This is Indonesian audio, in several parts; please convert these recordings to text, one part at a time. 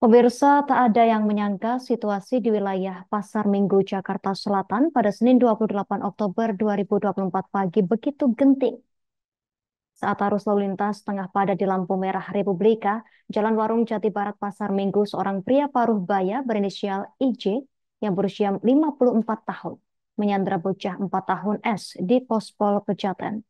Pemirsa, tak ada yang menyangka situasi di wilayah Pasar Minggu, Jakarta Selatan pada Senin 28 Oktober 2024 pagi begitu genting. Saat arus lalu lintas tengah padat di lampu merah Republika, Jalan Warung Jati Barat Pasar Minggu, seorang pria paruh baya berinisial IJ yang berusia 54 tahun menyandra bocah 4 tahun S di Pospol Pejaten.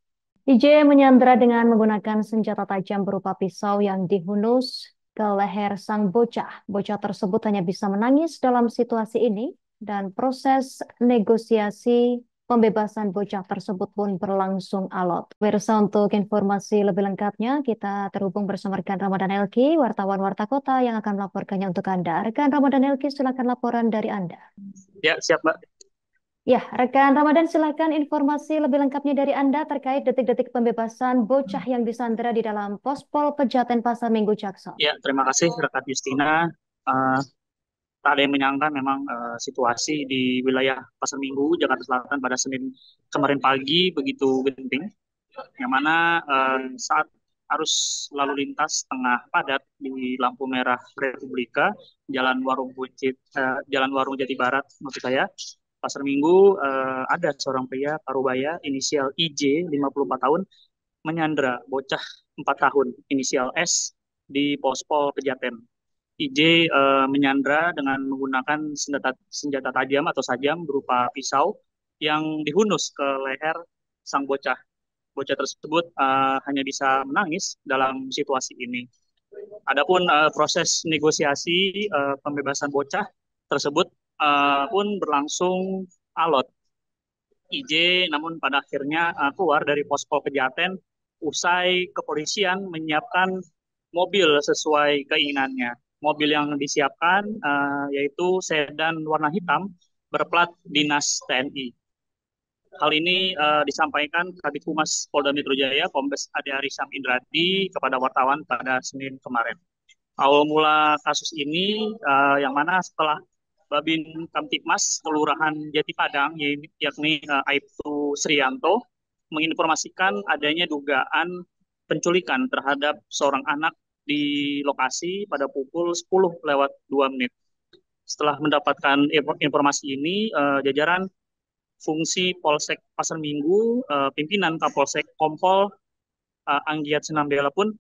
IJ menyandra dengan menggunakan senjata tajam berupa pisau yang dihunus ke leher sang bocah. Bocah tersebut hanya bisa menangis dalam situasi ini dan proses negosiasi pembebasan bocah tersebut pun berlangsung alot. Pemirsa, untuk informasi lebih lengkapnya kita terhubung bersama rekan Ramadan Elki, wartawan Warta Kota yang akan melaporkannya untuk Anda. Rekan Ramadan Elki, silakan laporan dari Anda. Ya, siap, Mbak. Ya, rekan Ramadan, silakan informasi lebih lengkapnya dari Anda terkait detik-detik pembebasan bocah yang disandera di dalam Pospol Pejaten Pasar Minggu Jaksel. Ya, terima kasih rekan Justina. Eh, Tak ada yang menyangka memang situasi di wilayah Pasar Minggu, Jakarta Selatan pada Senin kemarin pagi begitu genting, yang mana saat arus lalu lintas tengah padat di lampu merah Republika, Jalan Warung Jati Barat, maksud saya, Pasar Minggu, ada seorang pria parubaya inisial IJ 54 tahun menyandra bocah 4 tahun inisial S di Pospol Pejaten. IJ menyandra dengan menggunakan senjata tajam atau sajam berupa pisau yang dihunus ke leher sang bocah. Bocah tersebut hanya bisa menangis dalam situasi ini. Adapun proses negosiasi pembebasan bocah tersebut pun berlangsung alot. IJ namun pada akhirnya keluar dari posko Pejaten usai kepolisian menyiapkan mobil sesuai keinginannya. Mobil yang disiapkan yaitu sedan warna hitam berplat dinas TNI. Hal ini disampaikan Kabid Humas Polda Metro Jaya, Kombes Ade Arisam Indradi kepada wartawan pada Senin kemarin. Awal mula kasus ini yang mana setelah Babin Kamtibmas Kelurahan Jati Padang yakni Aibtu Srianto menginformasikan adanya dugaan penculikan terhadap seorang anak di lokasi pada pukul 10:02. Setelah mendapatkan informasi ini, jajaran fungsi Polsek Pasar Minggu, pimpinan Kapolsek Kompol Anggiat Sinambela pun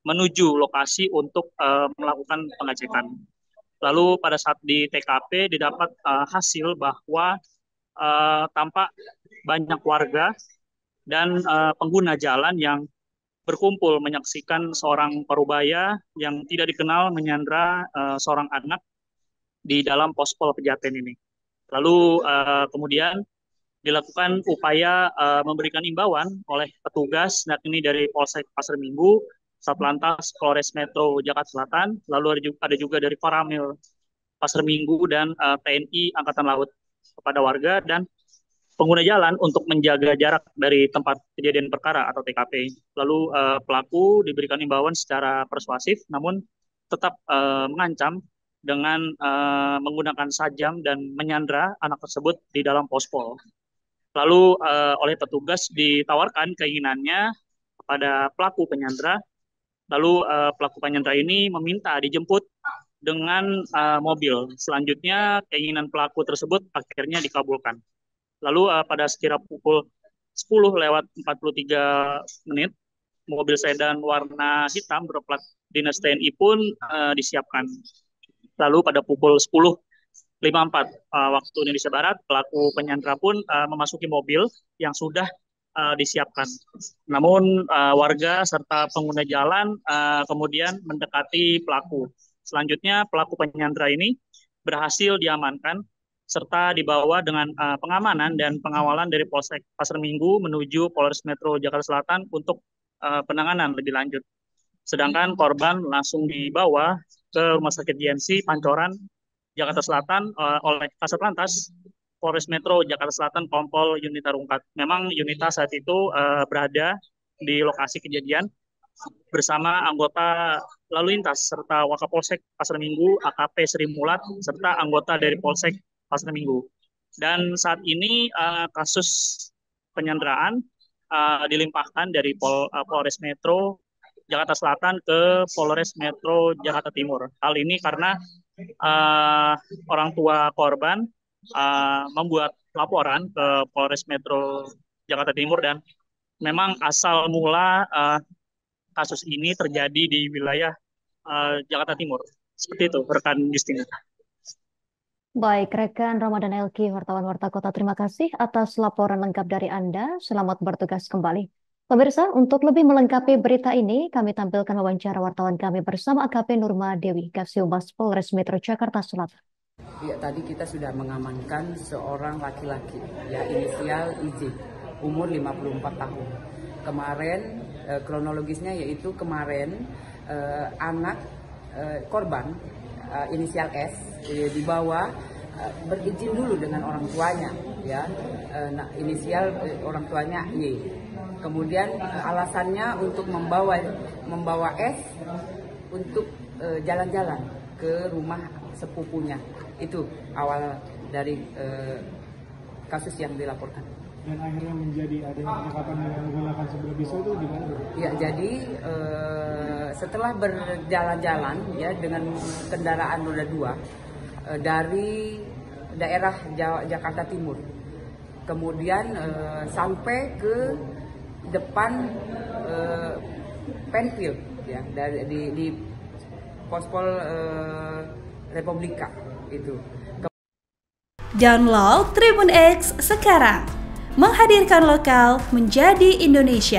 menuju lokasi untuk melakukan pengecekan. Lalu pada saat di TKP didapat hasil bahwa tampak banyak warga dan pengguna jalan yang berkumpul menyaksikan seorang parubaya yang tidak dikenal menyandra seorang anak di dalam pospol Pejaten ini. Lalu kemudian dilakukan upaya memberikan imbauan oleh petugas, nah ini dari Polsek Pasar Minggu, Satlantas Polres Metro Jakarta Selatan, lalu ada juga dari Koramil Pasar Minggu dan TNI Angkatan Laut kepada warga dan pengguna jalan untuk menjaga jarak dari tempat kejadian perkara atau TKP. Lalu pelaku diberikan imbauan secara persuasif, namun tetap mengancam dengan menggunakan sajam dan menyandra anak tersebut di dalam pospol. Lalu oleh petugas ditawarkan keinginannya kepada pelaku penyandra. Lalu pelaku penyandra ini meminta dijemput dengan mobil. Selanjutnya keinginan pelaku tersebut akhirnya dikabulkan. Lalu pada sekira pukul 10:43, mobil sedan warna hitam berplat dinas TNI pun disiapkan. Lalu pada pukul 10:54 waktu Indonesia Barat, pelaku penyandra pun memasuki mobil yang sudah disiapkan. Namun warga serta pengguna jalan kemudian mendekati pelaku. Selanjutnya pelaku penyandra ini berhasil diamankan serta dibawa dengan pengamanan dan pengawalan dari Polsek Pasar Minggu menuju Polres Metro Jakarta Selatan untuk penanganan lebih lanjut. Sedangkan korban langsung dibawa ke Rumah Sakit GMC Pancoran Jakarta Selatan oleh Kasatlantas Polres Metro Jakarta Selatan Kompol Yunita Rungkat. Memang Yunita saat itu berada di lokasi kejadian bersama anggota lalu lintas serta Wakapolsek Pasar Minggu, AKP Sri Mulat, serta anggota dari Polsek Pasar Minggu. Dan saat ini kasus penyanderaan dilimpahkan dari Polres Metro Jakarta Selatan ke Polres Metro Jakarta Timur. Hal ini karena uh, orang tua korban membuat laporan ke Polres Metro Jakarta Timur, dan memang asal mula kasus ini terjadi di wilayah Jakarta Timur. Seperti itu, rekan Justina. Baik, rekan Ramadan Elki, wartawan Warta Kota, terima kasih atas laporan lengkap dari Anda. Selamat bertugas kembali. Pemirsa, untuk lebih melengkapi berita ini, kami tampilkan wawancara wartawan kami bersama AKP Nurma Dewi, Kasubag Polres Metro Jakarta Selatan. Ya, tadi kita sudah mengamankan seorang laki-laki, ya, inisial IJ, umur 54 tahun. Kemarin, kronologisnya yaitu kemarin anak korban, inisial S, dibawa berizin dulu dengan orang tuanya, ya, inisial orang tuanya Y. Kemudian alasannya untuk membawa S untuk jalan-jalan ke rumah sepupunya. Itu awal dari kasus yang dilaporkan. Dan akhirnya menjadi adanya penyekapan dengan menggunakan sebilah pisau itu gimana? Ya, jadi setelah berjalan-jalan, ya, dengan kendaraan roda 2 dari daerah Jakarta Timur, kemudian sampai ke depan Penfield, ya, di Pospol Republika itu. Download Tribun X sekarang, menghadirkan lokal menjadi Indonesia.